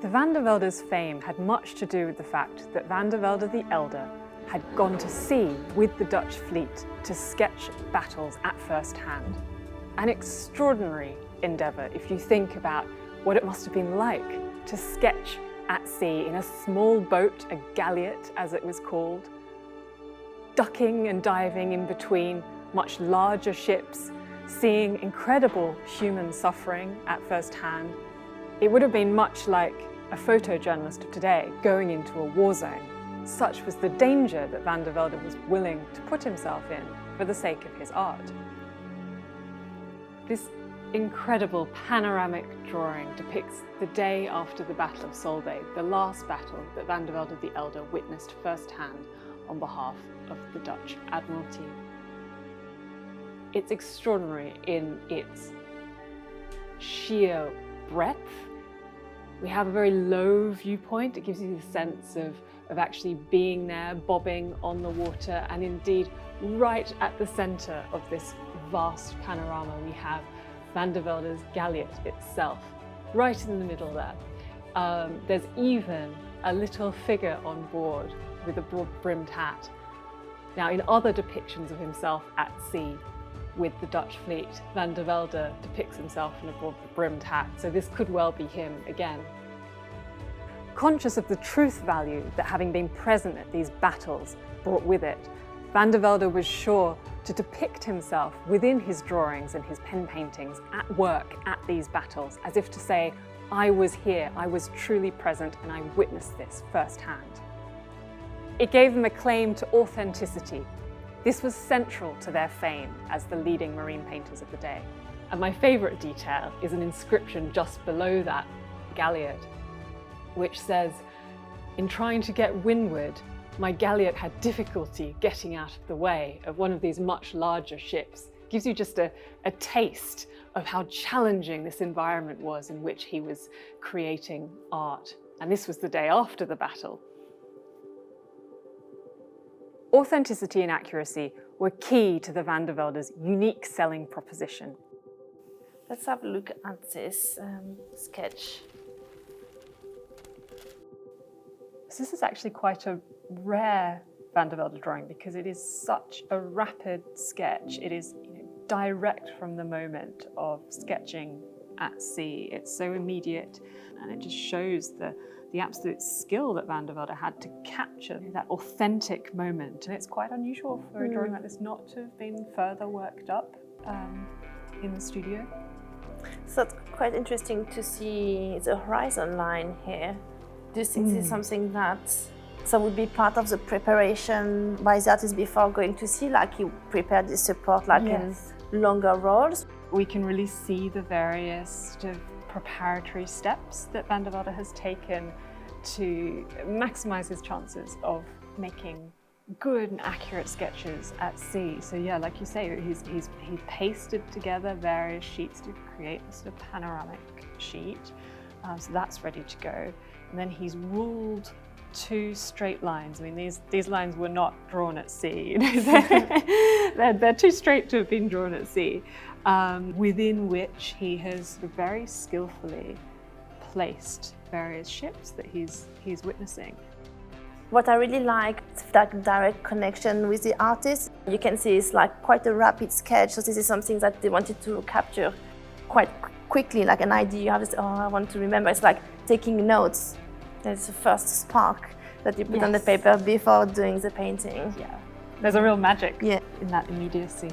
The Van der Velde's fame had much to do with the fact that Velde the Elder had gone to sea with the Dutch fleet to sketch battles at first hand. An extraordinary endeavour if you think about what it must have been like to sketch at sea in a small boat, a galliot as it was called, ducking and diving in between much larger ships, seeing incredible human suffering at first hand. It would have been much like a photojournalist of today going into a war zone. Such was the danger that Van der Velde was willing to put himself in for the sake of his art. This incredible panoramic drawing depicts the day after the Battle of Solbay, the last battle that Van der Velde the Elder witnessed firsthand on behalf of the Dutch Admiralty. It's extraordinary in its sheer breadth. We have a very low viewpoint. It gives you the sense of actually being there, bobbing on the water, and indeed right at the centre of this vast panorama we have Van der Velde's galliot itself, right in the middle there. There's even a little figure on board with a broad-brimmed hat. Now, in other depictions of himself at sea with the Dutch fleet, Van der Velde depicts himself in a broad-brimmed hat, so this could well be him again. Conscious of the truth value that having been present at these battles brought with it, Van der Velde was sure to depict himself within his drawings and his pen paintings at work at these battles, as if to say, I was here, I was truly present, and I witnessed this firsthand. It gave them a claim to authenticity. This was central to their fame as the leading marine painters of the day. And my favourite detail is an inscription just below that galliot, which says, in trying to get windward, my galliot had difficulty getting out of the way of one of these much larger ships. Gives you just a taste of how challenging this environment was in which he was creating art. And this was the day after the battle. Authenticity and accuracy were key to the Van der Velde's unique selling proposition. Let's have a look at this sketch. So this is actually quite a rare Van der Velde drawing because it is such a rapid sketch. It is direct from the moment of sketching at sea. It's so immediate, and it just shows the absolute skill that Van der Velde had to capture that authentic moment. And it's quite unusual for a drawing like this not to have been further worked up in the studio. So it's quite interesting to see the horizon line here. Do you think this is something that would be part of the preparation by the artist before going to sea, like you prepared the support like in longer rolls? We can really see the various preparatory steps that Van der Velde has taken to maximise his chances of making good and accurate sketches at sea. So yeah, like you say, he pasted together various sheets to create this sort of panoramic sheet. So that's ready to go. And then he's ruled two straight lines. I mean, these lines were not drawn at sea. They're too straight to have been drawn at sea, within which he has very skillfully placed various ships that he's witnessing. What I really liked, that direct connection with the artist. You can see it's like quite a rapid sketch. So this is something that they wanted to capture quite quickly, like an idea. You have this, oh, I want to remember. It's like taking notes. That's the first spark that you put on the paper before doing the painting. Yeah, there's a real magic in that immediacy.